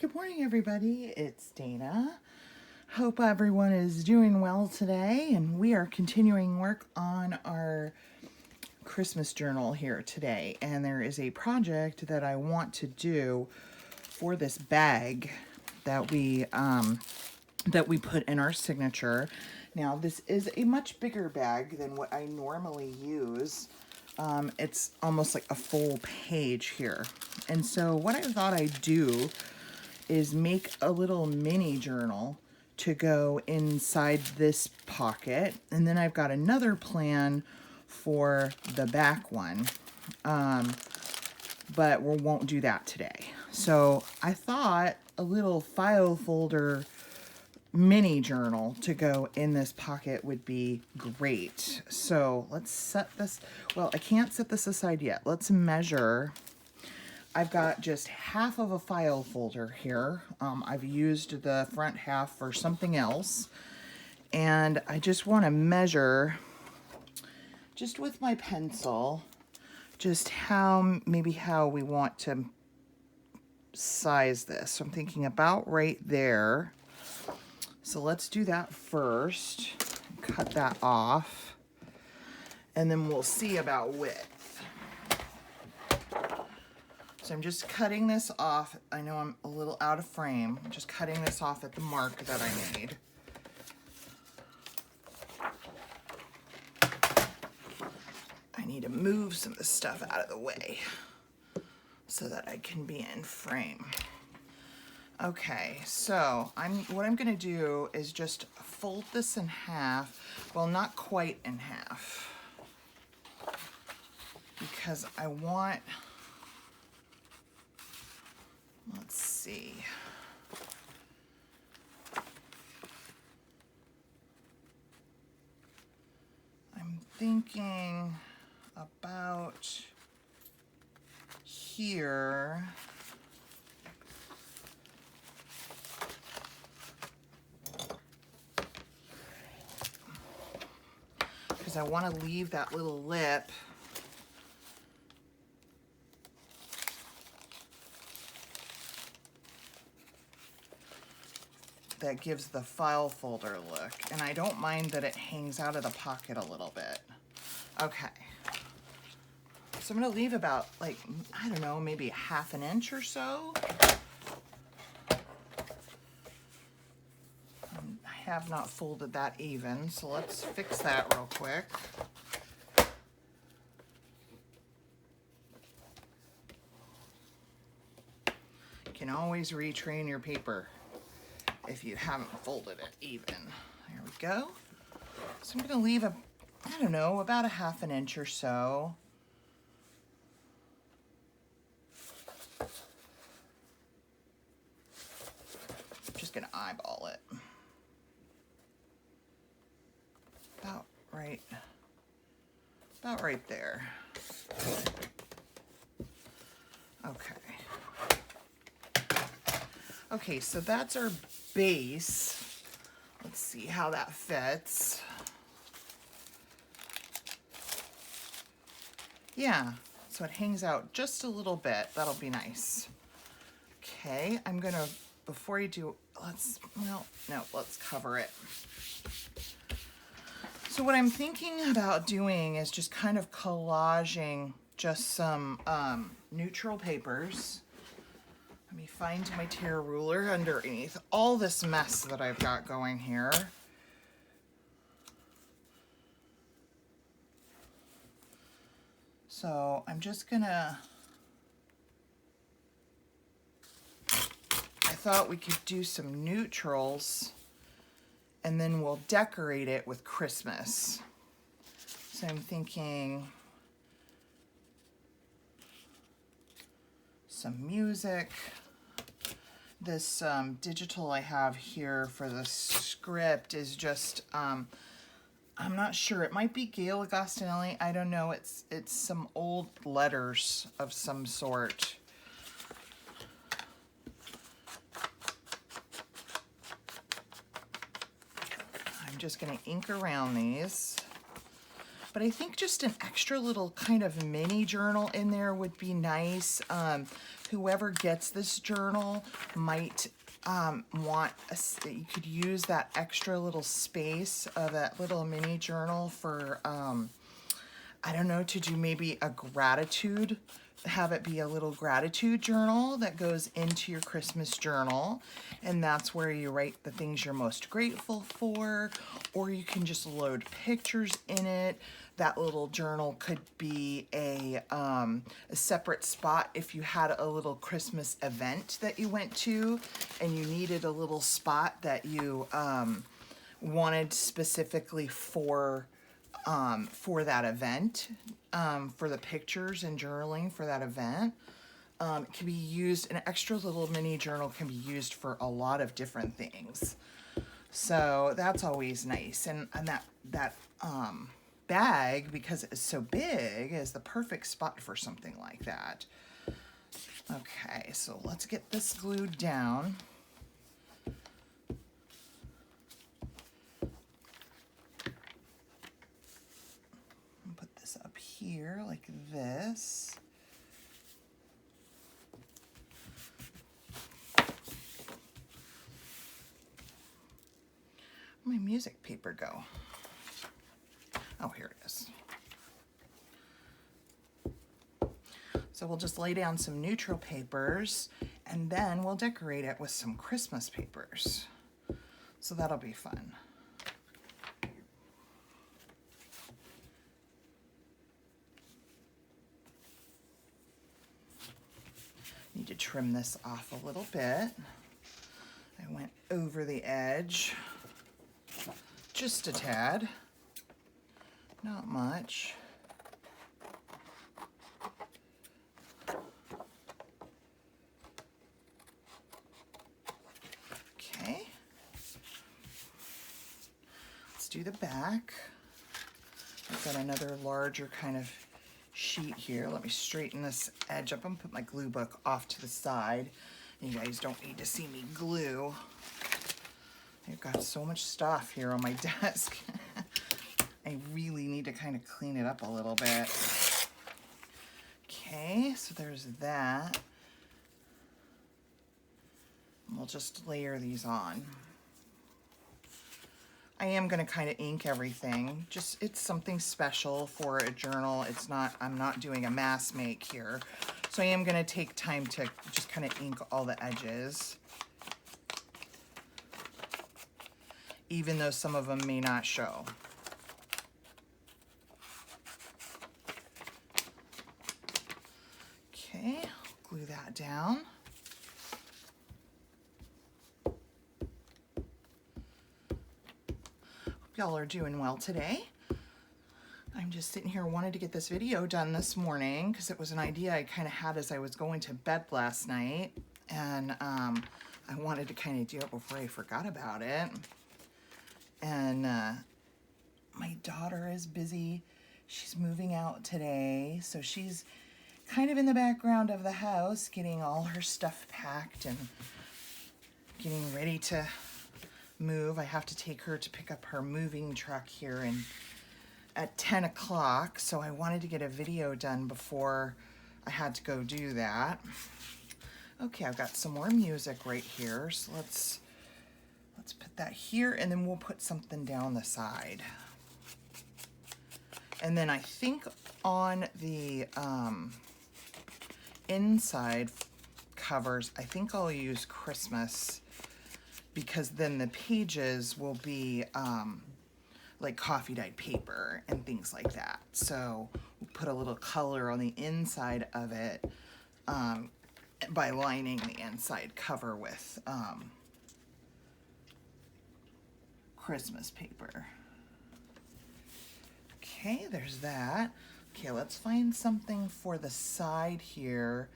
Good morning, everybody. It's Dana. Hope everyone is doing well today, and we are continuing work on our Christmas journal here today. And there is a project that I want to do for this bag that we put in our signature. Now, this is a much bigger bag than what I normally use. It's almost like a full page here. And so what I thought I'd do is make a little mini journal to go inside this pocket. And then I've got another plan for the back one, but we won't do that today. So I thought a little file folder mini journal to go in this pocket would be great. So let's set this, well, I can't set this aside yet. Let's measure. I've got just half of a file folder here. I've used the front half for something else. And I just want to measure, just with my pencil, just maybe how we want to size this. So I'm thinking about right there. So let's do that first. Cut that off. And then we'll see about width. So I'm just cutting this off. I know I'm a little out of frame. I'm just cutting this off at the mark that I made. I need to move some of the stuff out of the way so that I can be in frame. Okay, so what I'm gonna do is just fold this in half. Well, not quite in half, because I want, let's see. I'm thinking about here. Because I want to leave that little lip. That gives the file folder look. And I don't mind that it hangs out of the pocket a little bit. Okay. So I'm going to leave about, like, I don't know, maybe ½ an inch or so. I have not folded that even, so let's fix that real quick. You can always retrain your paper if you haven't folded it even. There we go. So I'm going to leave I don't know, about ½ an inch or so. I'm just going to eyeball it. About right there. Okay. Okay, so that's our base. Let's see how that fits. Yeah, so it hangs out just a little bit. That'll be nice. Okay, I'm gonna, before you do, let's cover it. So what I'm thinking about doing is just kind of collaging just some neutral papers. Let me find my tear ruler underneath all this mess that I've got going here. So I'm just gonna, I thought we could do some neutrals and then we'll decorate it with Christmas. So I'm thinking some music. This digital I have here for the script is just, I'm not sure. It might be Gail Agostinelli. I don't know. It's some old letters of some sort. I'm just going to ink around these. But I think just an extra little kind of mini journal in there would be nice. whoever gets this journal might you could use that extra little space of that little mini journal for, I don't know, to do maybe a gratitude, have it be a little gratitude journal that goes into your Christmas journal. And that's where you write the things you're most grateful for, or you can just load pictures in it. That little journal could be a separate spot if you had a little Christmas event that you went to and you needed a little spot that you wanted specifically for that event, for the pictures and journaling for that event. It can be used, an extra little mini journal can be used for a lot of different things. So that's always nice. And that bag, because it's so big, is the perfect spot for something like that. Okay, so let's get this glued down. Put this up here like this. Where'd my music paper go? Oh, here it is. So we'll just lay down some neutral papers and then we'll decorate it with some Christmas papers. So that'll be fun. Need to trim this off a little bit. I went over the edge just a tad. Not much. Okay. Let's do the back. I've got another larger kind of sheet here. Let me straighten this edge up and put my glue book off to the side. You guys don't need to see me glue. I've got so much stuff here on my desk. I really need to kind of clean it up a little bit. Okay, so there's that. And we'll just layer these on. I am going to kind of ink everything. Just, it's something special for a journal. It's not, I'm not doing a mass make here. So I am going to take time to just kind of ink all the edges, even though some of them may not show. Okay, glue that down. Hope y'all are doing well today. I'm just sitting here, wanted to get this video done this morning because it was an idea I kind of had as I was going to bed last night, and I wanted to kind of do it before I forgot about it. And my daughter is busy. She's moving out today, so she's kind of in the background of the house, getting all her stuff packed and getting ready to move. I have to take her to pick up her moving truck here at 10 o'clock, so I wanted to get a video done before I had to go do that. Okay, I've got some more music right here, so let's put that here, and then we'll put something down the side. And then I think on the inside covers, I think I'll use Christmas, because then the pages will be like coffee dyed paper and things like that. So we'll put a little color on the inside of it by lining the inside cover with Christmas paper. Okay, there's that. Okay, let's find something for the side here.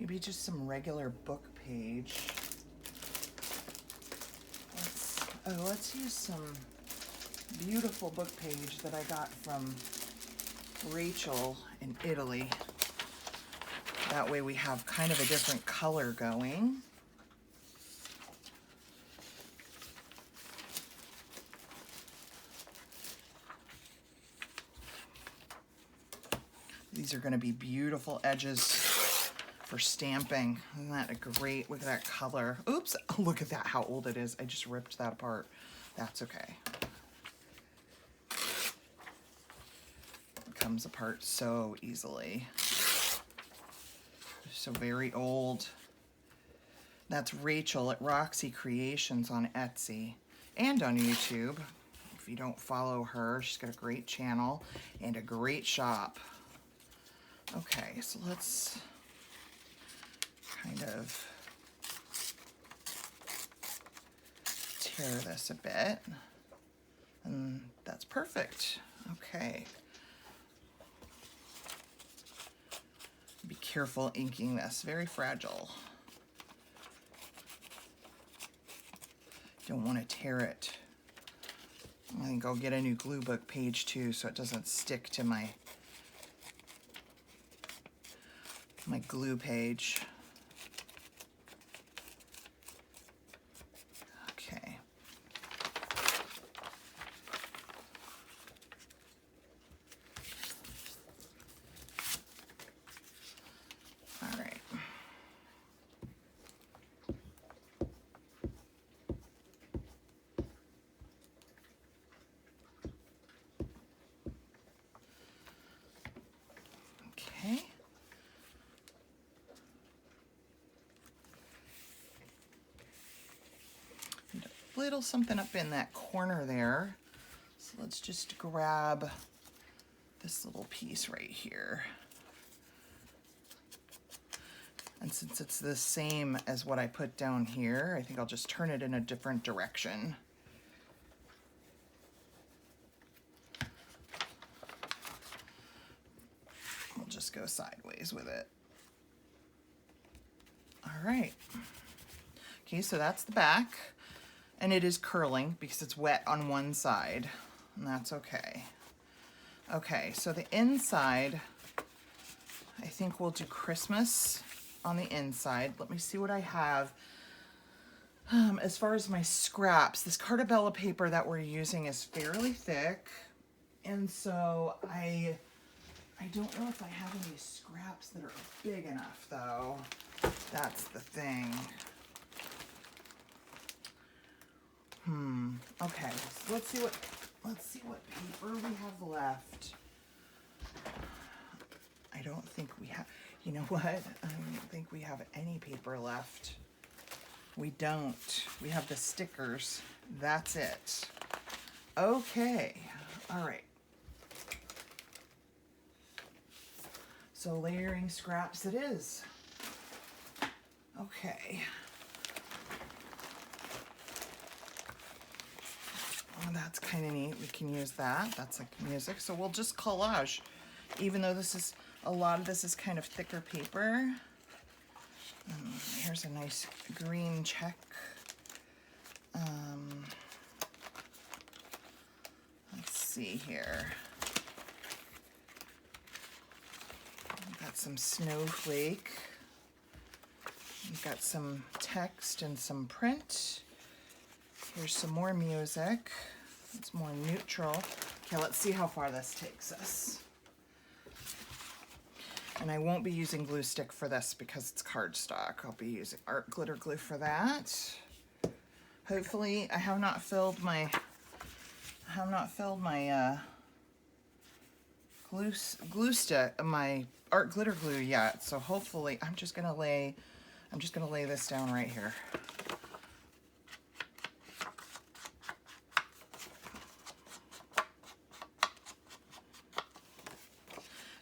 Maybe just some regular book page. Let's use some beautiful book page that I got from Rachel in Italy. That way we have kind of a different color going. These These are going to be beautiful edges for stamping. Isn't that great? Look at that color. Oops, oh, look at that, how old it is. I just ripped that apart. That's okay. It comes apart so easily. So very old. That's Rachel at Roxy Creations on Etsy and on YouTube. If you don't follow her, she's got a great channel and a great shop. Okay, so let's kind of tear this a bit. And that's perfect. Okay. Be careful inking this, very fragile. Don't want to tear it. I think I'll get a new glue book page too so it doesn't stick to my glue page. Okay. All right. Okay. A little something up in that corner there. So let's just grab this little piece right here. And since it's the same as what I put down here, I think I'll just turn it in a different direction. We'll just go sideways with it. All right. Okay, so that's the back. And it is curling because it's wet on one side. And that's okay. Okay, so the inside, I think we'll do Christmas on the inside. Let me see what I have. As far as my scraps, this Cartabella paper that we're using is fairly thick. And so I don't know if I have any scraps that are big enough though. That's the thing. Okay, so let's see what paper we have left. I don't think we have, you know what? I don't think we have any paper left. We don't. We have the stickers. That's it. Okay. All right. So layering scraps it is. Okay. Oh, that's kind of neat. We can use that. That's like music. So we'll just collage. Even though this is, a lot of this is kind of thicker paper. Here's a nice green check. Let's see here. We've got some snowflake. We've got some text and some print. Here's some more music. It's more neutral. Okay, let's see how far this takes us. And I won't be using glue stick for this because it's cardstock. I'll be using art glitter glue for that. Hopefully, I have not filled my glue stick, my art glitter glue yet. So hopefully, I'm just gonna lay this down right here.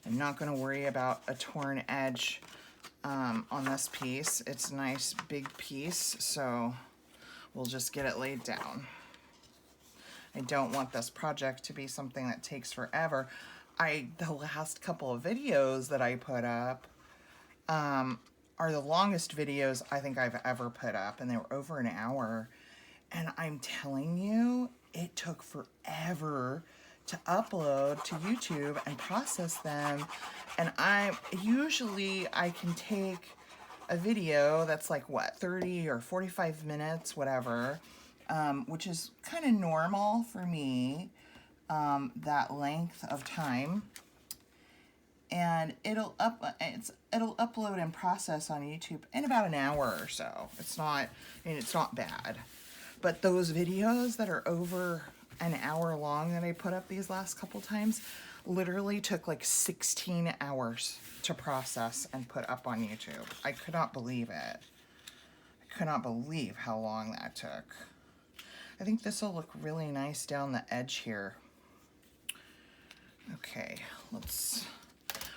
I'm not going to worry about a torn edge on this piece. It's a nice big piece, so we'll just get it laid down. I don't want this project to be something that takes forever. The last couple of videos that I put up are the longest videos I think I've ever put up, and they were over an hour. And I'm telling you, it took forever to upload to YouTube and process them. And I can take a video that's like what, 30 or 45 minutes, whatever, which is kind of normal for me, that length of time. and it'll upload and process on YouTube in about an hour or so. It's not, it's not bad. But those videos that are over an hour long that I put up these last couple times literally took like 16 hours to process and put up on YouTube. I could not believe it. I could not believe how long that took. I think this will look really nice down the edge here. Okay,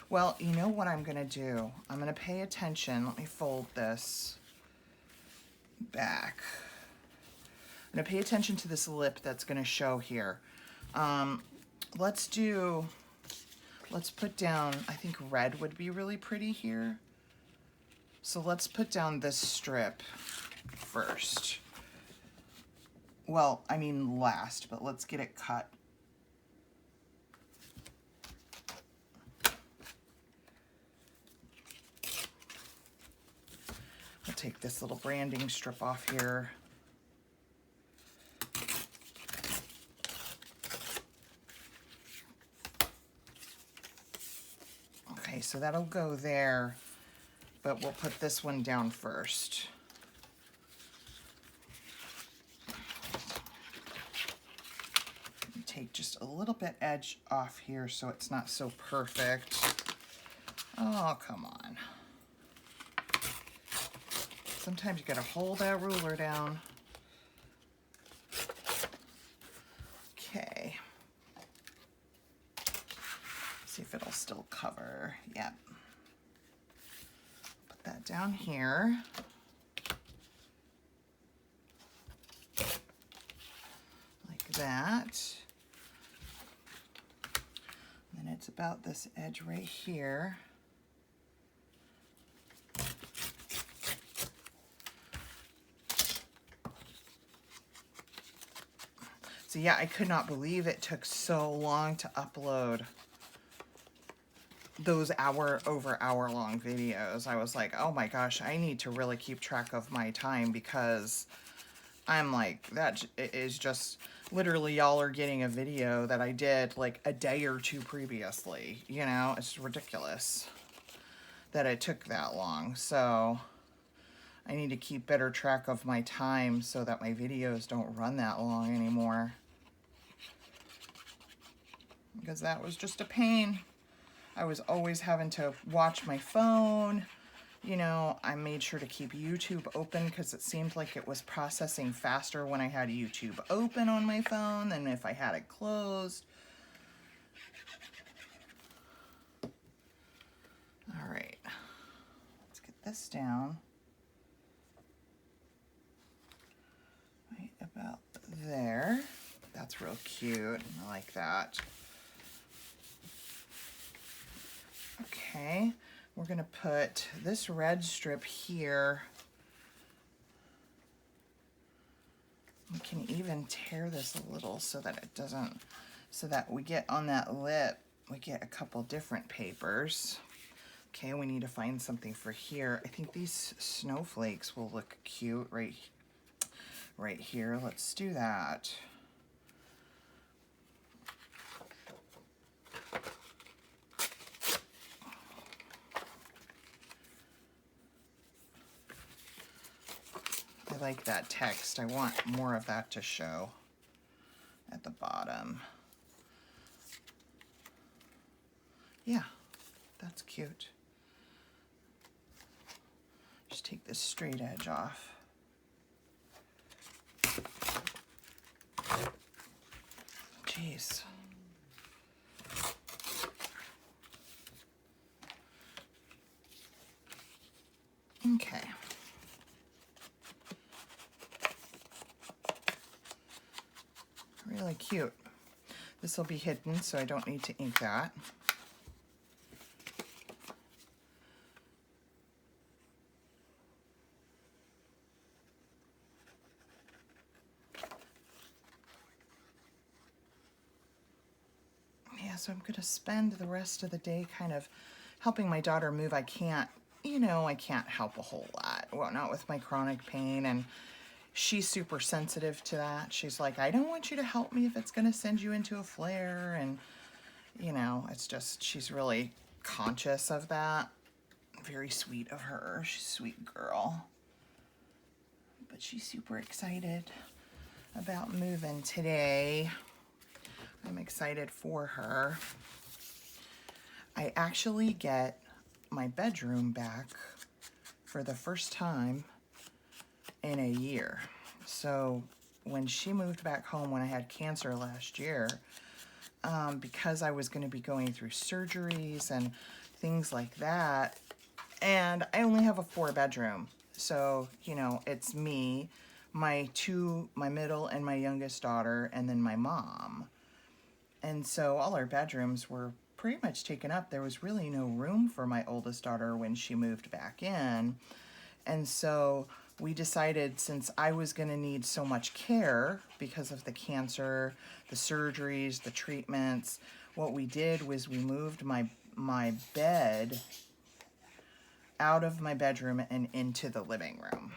well, you know what I'm gonna do? I'm gonna pay attention. Let me fold this back. I'm gonna pay attention to this lip that's gonna show here. Let's put down, I think red would be really pretty here. So let's put down this strip first. Well, I mean last, but let's get it cut. I'll take this little branding strip off here. Okay, so that'll go there, but we'll put this one down first. Take just a little bit edge off here so it's not so perfect. Oh, come on. Sometimes you gotta hold that ruler down. Okay. See if it'll still cover. Yep. Put that down here. Like that. And then it's about this edge right here. So yeah, I could not believe it took so long to upload those over hour long videos. I was like, oh my gosh, I need to really keep track of my time, because I'm like, that is just literally, y'all are getting a video that I did like a day or two previously. You know, it's ridiculous that it took that long. So I need to keep better track of my time so that my videos don't run that long anymore, because that was just a pain. I was always having to watch my phone. You know, I made sure to keep YouTube open because it seemed like it was processing faster when I had YouTube open on my phone than if I had it closed. All right, let's get this down. Right about there. That's real cute. I like that. Okay, we're gonna put this red strip here. We can even tear this a little so that it doesn't, so that we get on that lip, we get a couple different papers. Okay, we need to find something for here. I think these snowflakes will look cute right here. Let's do that. I like that text. I want more of that to show at the bottom. Yeah, that's cute. Just take this straight edge off. Jeez. Okay. Really cute. This will be hidden, so I don't need to ink that. Yeah, so I'm going to spend the rest of the day kind of helping my daughter move. I can't, you know, I can't help a whole lot. Well, not with my chronic pain, and she's super sensitive to that. She's like, I don't want you to help me if it's going to send you into a flare. And, you know, it's just, she's really conscious of that. Very sweet of her. She's a sweet girl. But she's super excited about moving today. I'm excited for her. I actually get my bedroom back for the first time in a year. So when she moved back home when I had cancer last year, because I was going to be going through surgeries and things like that, and I only have a 4-bedroom. So, you know, it's me, my middle and my youngest daughter, and then my mom. And so all our bedrooms were pretty much taken up. There was really no room for my oldest daughter when she moved back in. And so we decided, since I was going to need so much care because of the cancer, the surgeries, the treatments, what we did was we moved my bed out of my bedroom and into the living room.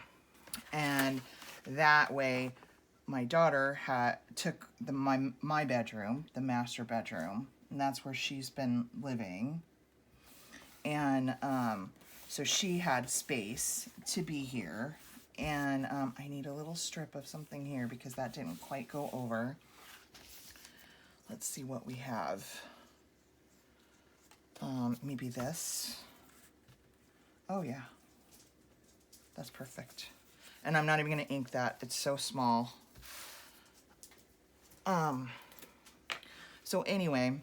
And that way my daughter took my bedroom, the master bedroom, and that's where she's been living. And so she had space to be here. And I need a little strip of something here because that didn't quite go over. Let's see what we have. Maybe this. Oh yeah, that's perfect. And I'm not even gonna ink that, it's so small. So anyway,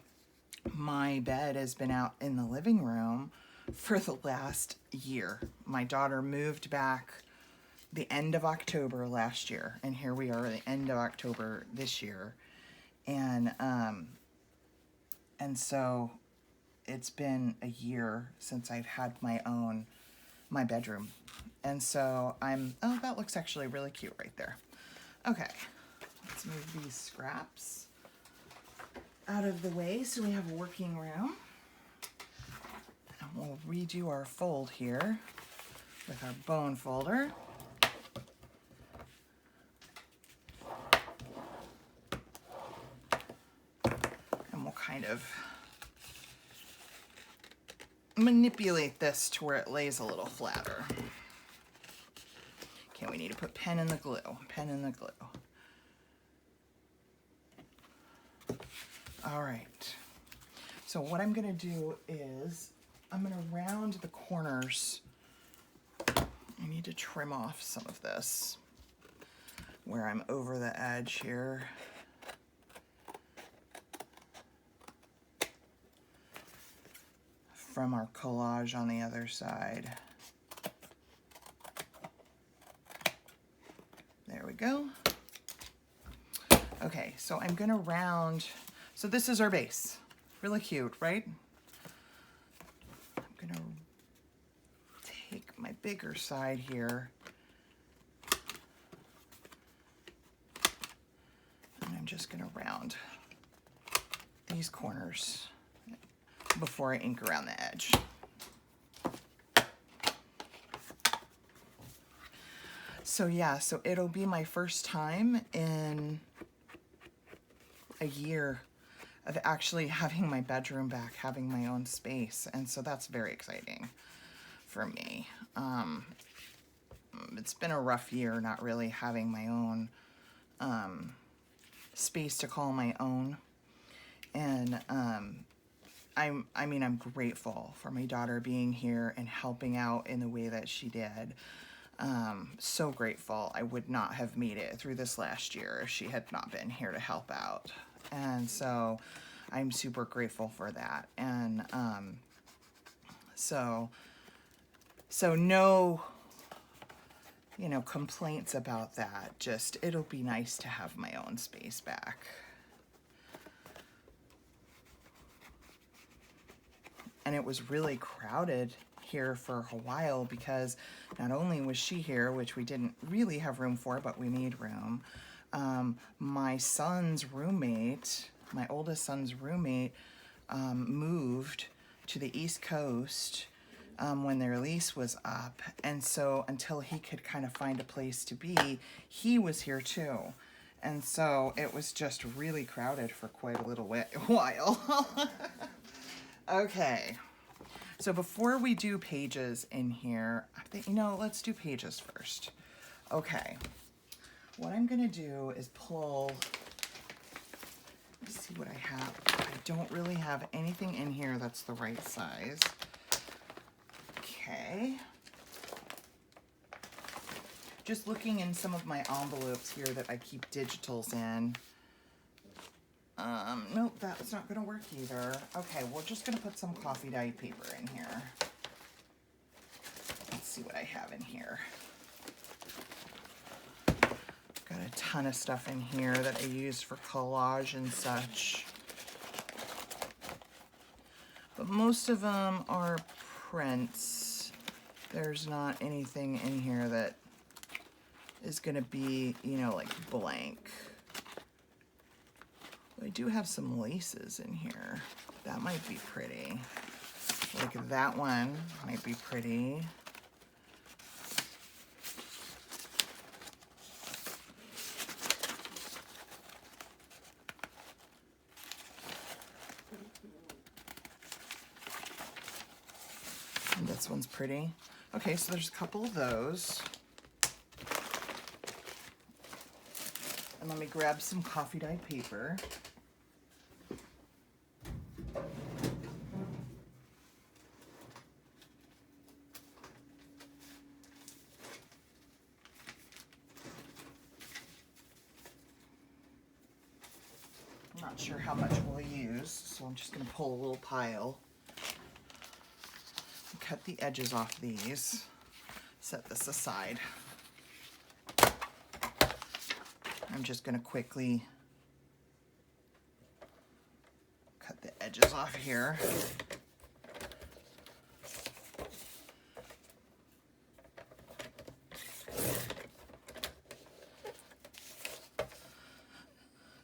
my bed has been out in the living room for the last year. My daughter moved back the end of October last year, and here we are at the end of October this year. And so it's been a year since I've had my bedroom. And so oh, that looks actually really cute right there. Okay, let's move these scraps out of the way so we have a working room. And we'll redo our fold here with our bone folder. And we'll kind of manipulate this to where it lays a little flatter. Okay, we need to put pen in the glue. Pen in the glue. All right. So what I'm gonna do is I'm gonna round the corners. I need to trim off some of this where I'm over the edge here. From our collage on the other side. There we go. Okay, so I'm gonna round, so this is our base. Really cute, right? I'm gonna take my bigger side here. And I'm just gonna round these corners before I ink around the edge. So yeah, so it'll be my first time in a year of actually having my bedroom back, having my own space. And so that's very exciting for me. It's been a rough year not really having my own space to call my own. And I'm grateful for my daughter being here and helping out in the way that she did. So grateful. I would not have made it through this last year if she had not been here to help out. And so I'm super grateful for that. And so no, complaints about that. Just, it'll be nice to have my own space back. And it was really crowded here for a while because not only was she here, which we didn't really have room for, but we need room. My son's roommate, my oldest son's roommate, moved to the East Coast when their lease was up. And so until he could kind of find a place to be, he was here too. And so it was just really crowded for quite a little while. Okay, So before we do pages in here, I think, let's do pages first. Okay. What I'm gonna do is pull, let's see what I have. I don't really have anything in here that's the right size. Okay. Just looking in some of my envelopes here that I keep digitals in. Nope, that's not gonna work either. Okay, we're just gonna put some coffee dyed paper in here. Let's see what I have in here. Got a ton of stuff in here that I use for collage and such. But most of them are prints. There's not anything in here that is gonna be, like blank. I do have some laces in here. That might be pretty. Like that one might be pretty. And this one's pretty. Okay, so there's a couple of those. And let me grab some coffee dyed paper. I'm not sure how much we'll use, so I'm just going to pull a little pile. Cut the edges off these. Set this aside. I'm just going to quickly cut the edges off here.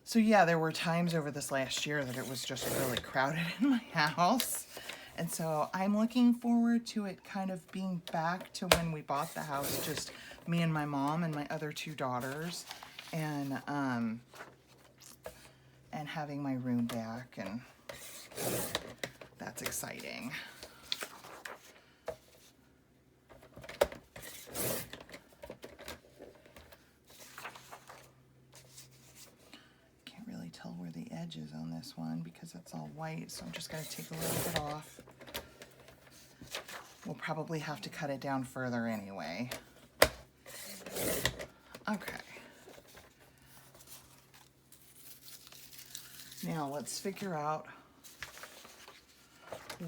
So yeah, there were times over this last year that it was just really crowded in my house. And so I'm looking forward to it kind of being back to when we bought the house, just me and my mom and my other two daughters, and having my room back, and that's exciting. Can't really tell where the edge is on this one because it's all white, so I'm just going to take a little bit off. We'll probably have to cut it down further anyway. Okay. Now let's figure out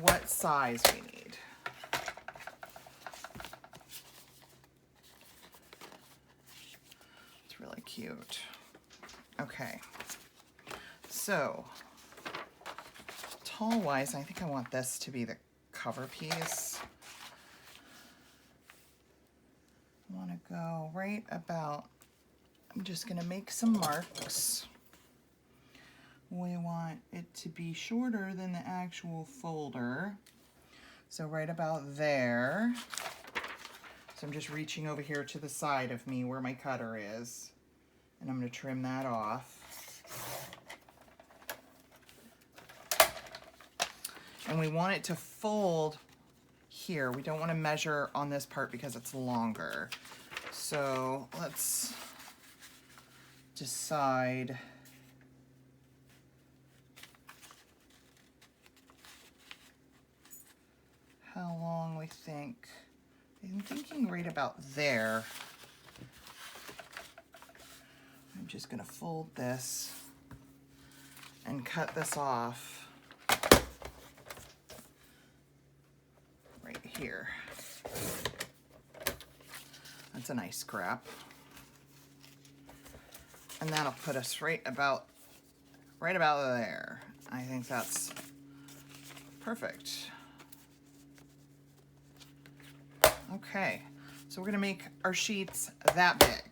what size we need. It's really cute. Okay. So, tall-wise, I think I want this to be the cover piece. I want to go right about, I'm just going to make some marks. We want it to be shorter than the actual folder. So right about there. So I'm just reaching over here to the side of me where my cutter is. And I'm going to trim that off. And we want it to fold here. We don't want to measure on this part because it's longer. So let's decide how long we think. I'm thinking right about there. I'm just going to fold this and cut this off right here. That's a nice scrap. And that'll put us right about there. I think that's perfect. Okay, so we're gonna make our sheets that big.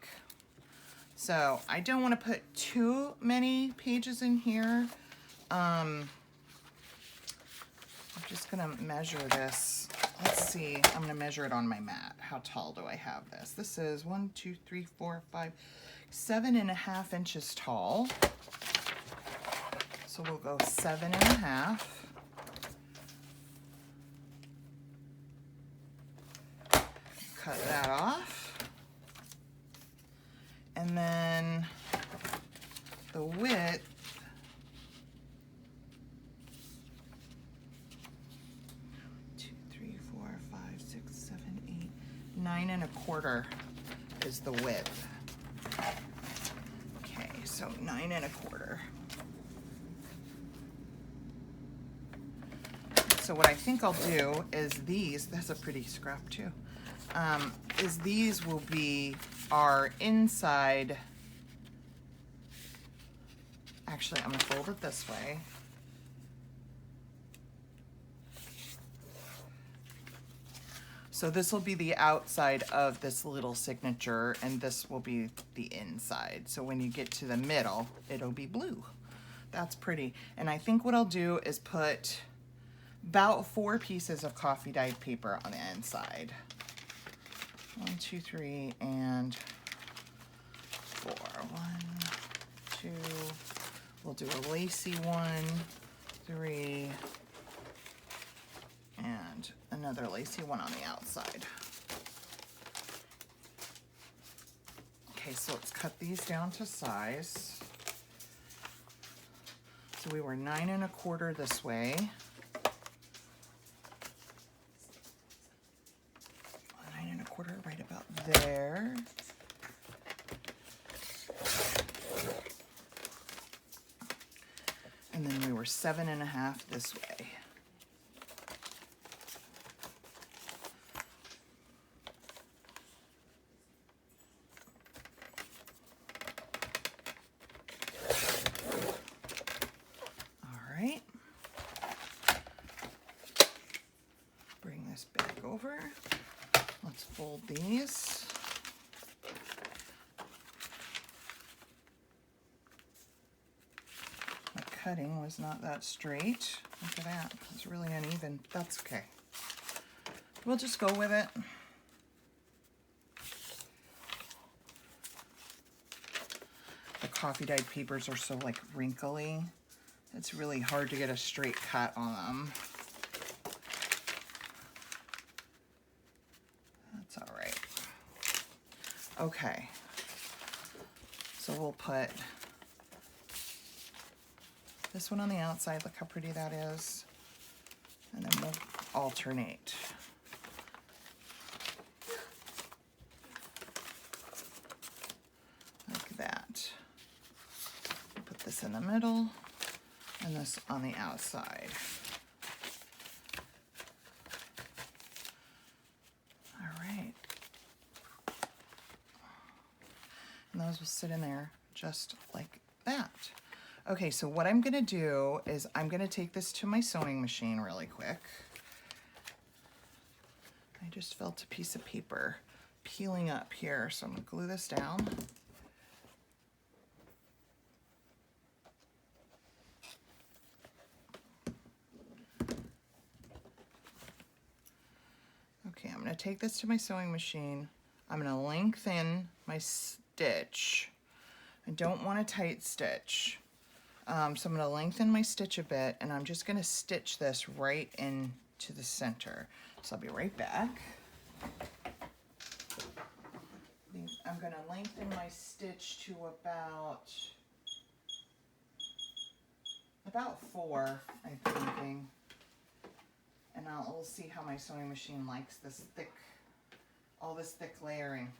So I don't want to put too many pages in here. I'm just gonna measure this. Let's see, I'm gonna measure it on my mat. How tall do I have this? This is 1, 2, 3, 4, 5, 7.5 inches tall. So we'll go 7.5. cut that off. And then the width, 2, 3, 4, 5, 6, 7, 8, 9 1/4 is the width. Okay, so 9 1/4. So what I think I'll do is these, that's a pretty scrap too, is these will be our inside. Actually, I'm gonna fold it this way. So this will be the outside of this little signature, and this will be the inside. So when you get to the middle, it'll be blue. That's pretty. And I think what I'll do is put about 4 pieces of coffee dyed paper on the inside. 1, 2, 3, and 4. 1, 2. We'll do a lacy 1, 3, and another lacy 1 on the outside. Okay, so let's cut these down to size. So we were 9 1/4 this way. 9 1/4 right about there. And then we were 7 1/2 this way. All right. Bring this back over. Let's fold these. My cutting was not that straight. Look at that. It's really uneven. That's okay. We'll just go with it. The coffee dyed papers are so like wrinkly. It's really hard to get a straight cut on them. That's all right. Okay. So we'll put this one on the outside. Look how pretty that is. And then we'll alternate. Like that. Put this in the middle and this on the outside. All right. And those will sit in there just like that. Okay, so what I'm gonna do is I'm gonna take this to my sewing machine really quick. I just felt a piece of paper peeling up here, so I'm gonna glue this down. Okay, I'm gonna take this to my sewing machine. I'm gonna lengthen my stitch. I don't want a tight stitch. So I'm going to lengthen my stitch a bit, and I'm just going to stitch this right into the center. So I'll be right back. I'm going to lengthen my stitch to about 4, I'm thinking. And we'll see how my sewing machine likes this thick, all this thick layering.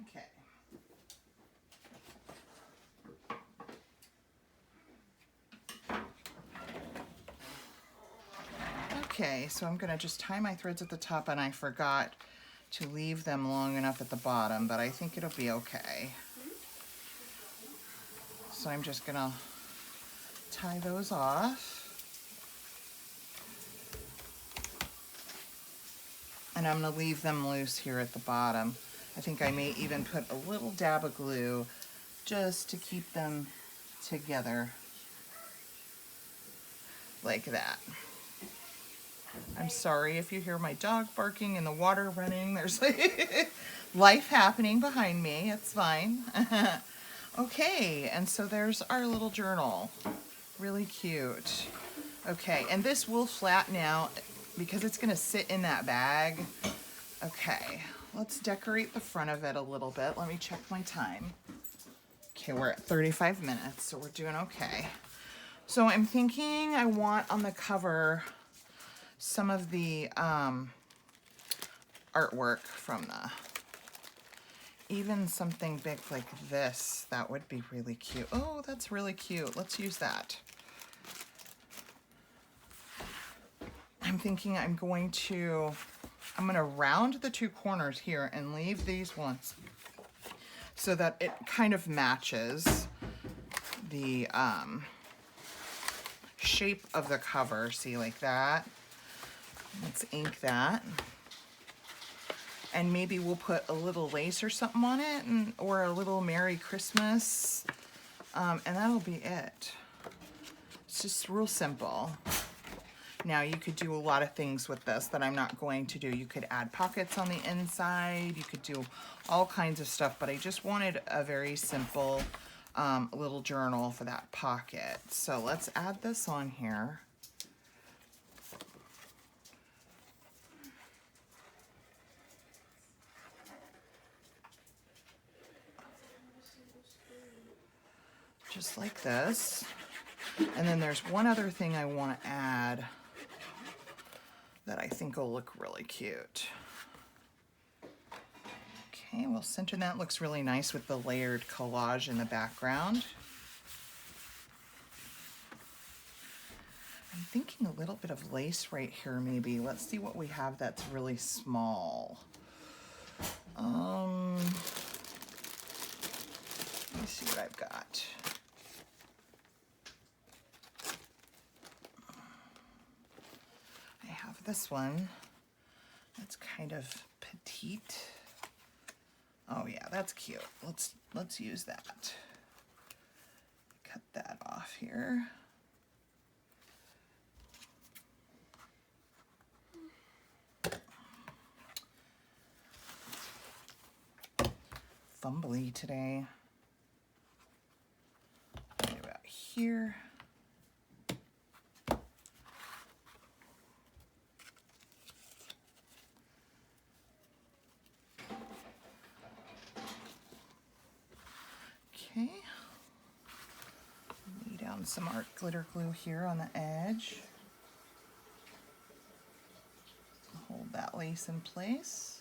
Okay. Okay, so I'm gonna just tie my threads at the top, and I forgot to leave them long enough at the bottom, but I think it'll be okay. So I'm just gonna tie those off. And I'm gonna leave them loose here at the bottom. I think I may even put a little dab of glue just to keep them together like that. I'm sorry if you hear my dog barking and the water running. There's like life happening behind me. It's fine. Okay, and so there's our little journal. Really cute. Okay, and this will flatten out because it's gonna sit in that bag. Okay, let's decorate the front of it a little bit. Let me check my time. Okay, we're at 35 minutes, so we're doing okay. So I'm thinking I want on the cover some of the artwork from even something big like this. That would be really cute. Oh, that's really cute. Let's use that. I'm thinking I'm gonna round the two corners here and leave these ones so that it kind of matches the shape of the cover. See, like that. Let's ink that. And maybe we'll put a little lace or something on it, or a little Merry Christmas, and that'll be it. It's just real simple. Now you could do a lot of things with this that I'm not going to do. You could add pockets on the inside, you could do all kinds of stuff, but I just wanted a very simple little journal for that pocket. So let's add this on here. Just like this. And then there's one other thing I want to add that I think will look really cute. Okay, we'll center that. Looks really nice with the layered collage in the background. I'm thinking a little bit of lace right here maybe. Let's see what we have that's really small. Let me see what I've got. I have this one that's kind of petite. Oh yeah, that's cute. Let's use that. Cut that off here. Fumbly today. Right about here. Okay. Lay down some art glitter glue here on the edge. Hold that lace in place.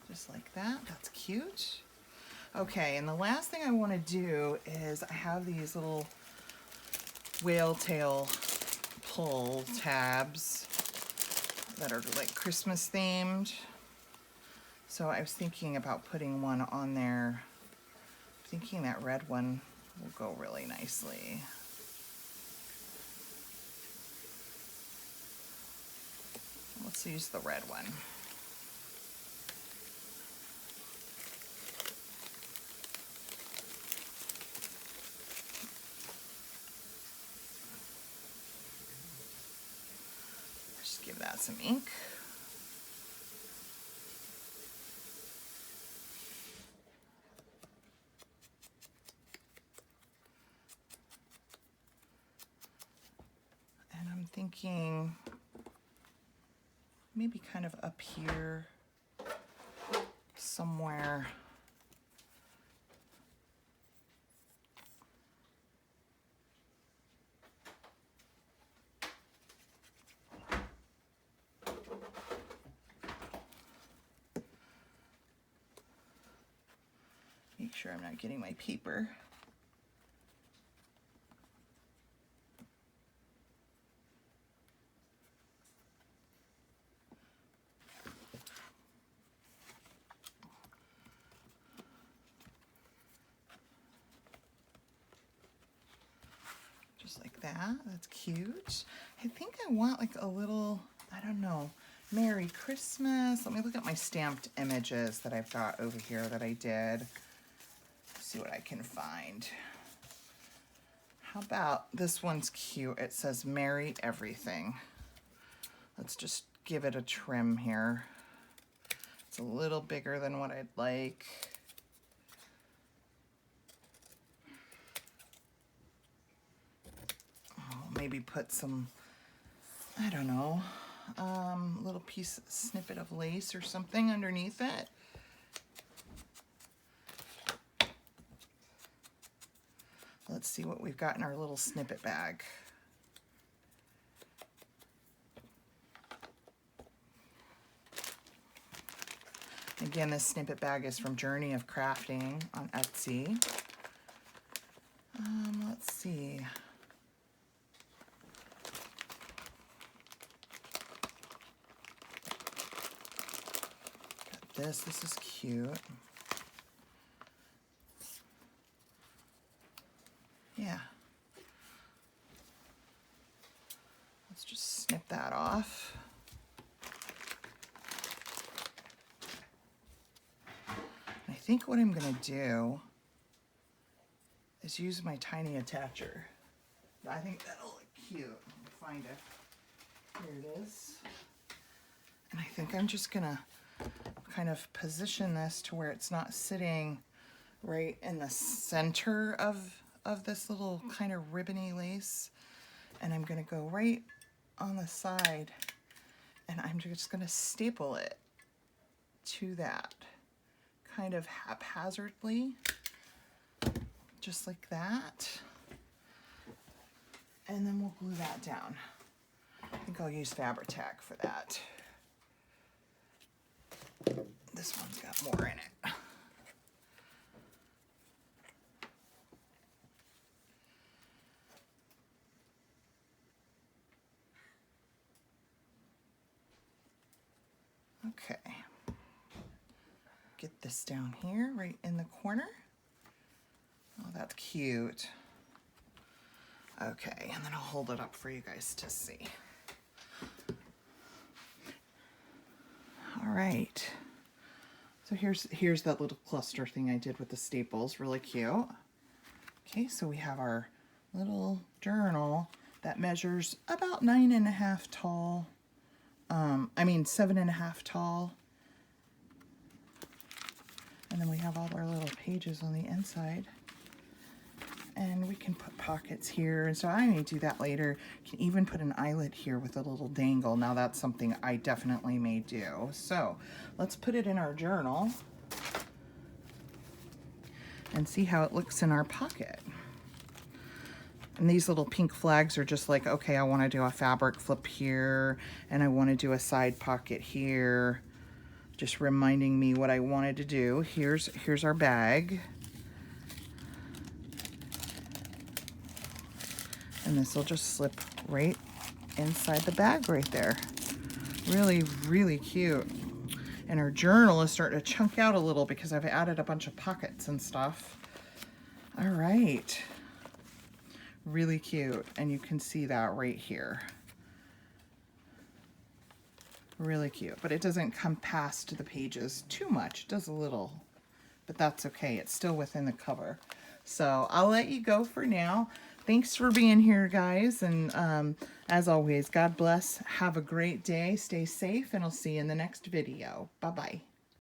Just like that. That's cute. Okay, and the last thing I want to do is I have these little whale tail pull tabs that are like Christmas themed. So I was thinking about putting one on there. Thinking that red one will go really nicely. Let's use the red one. Just give that some ink. And I'm thinking maybe kind of up here somewhere. Make sure I'm not getting my paper. that. That's cute. I think I want like a little, I don't know, Merry Christmas. Let me look at my stamped images that I've got over here that I did. See what I can find. How about this one's cute? It says Merry Everything. Let's just give it a trim here. It's a little bigger than what I'd like. Oh, maybe put some, I don't know, little snippet of lace or something underneath it. Let's see what we've got in our little snippet bag. Again, this snippet bag is from Journey of Crafting on Etsy. Let's see. Got this. This is cute. Yeah. Let's just snip that off. I think what I'm going to do is use my tiny attacher. I think that'll look cute. Let me find it. Here it is. And I think I'm just going to kind of position this to where it's not sitting right in the center of this little kind of ribbony lace. And I'm going to go right on the side and I'm just going to staple it to that kind of haphazardly, just like that. And then we'll glue that down. I think I'll use Fabri-Tac for that. This one's got more in it. Okay. Get this down here, right in the corner. Oh, that's cute. Okay, and then I'll hold it up for you guys to see. All right. So here's that little cluster thing I did with the staples, really cute. Okay, so we have our little journal that measures about 9.5 tall. 7.5 tall. And then we have all our little pages on the inside. And we can put pockets here. And so I may do that later. Can even put an eyelet here with a little dangle. Now that's something I definitely may do. So let's put it in our journal and see how it looks in our pocket. And these little pink flags are just like, okay, I want to do a fabric flip here, and I want to do a side pocket here. Just reminding me what I wanted to do. Here's our bag. And this will just slip right inside the bag right there. Really, really cute. And our journal is starting to chunk out a little because I've added a bunch of pockets and stuff. All right. Really cute, and you can see that right here. Really cute, but it doesn't come past the pages too much. It does a little, but that's okay. It's still within the cover. So I'll let you go for now. Thanks for being here, guys, and as always, God bless. Have a great day. Stay safe, and I'll see you in the next video. Bye-bye.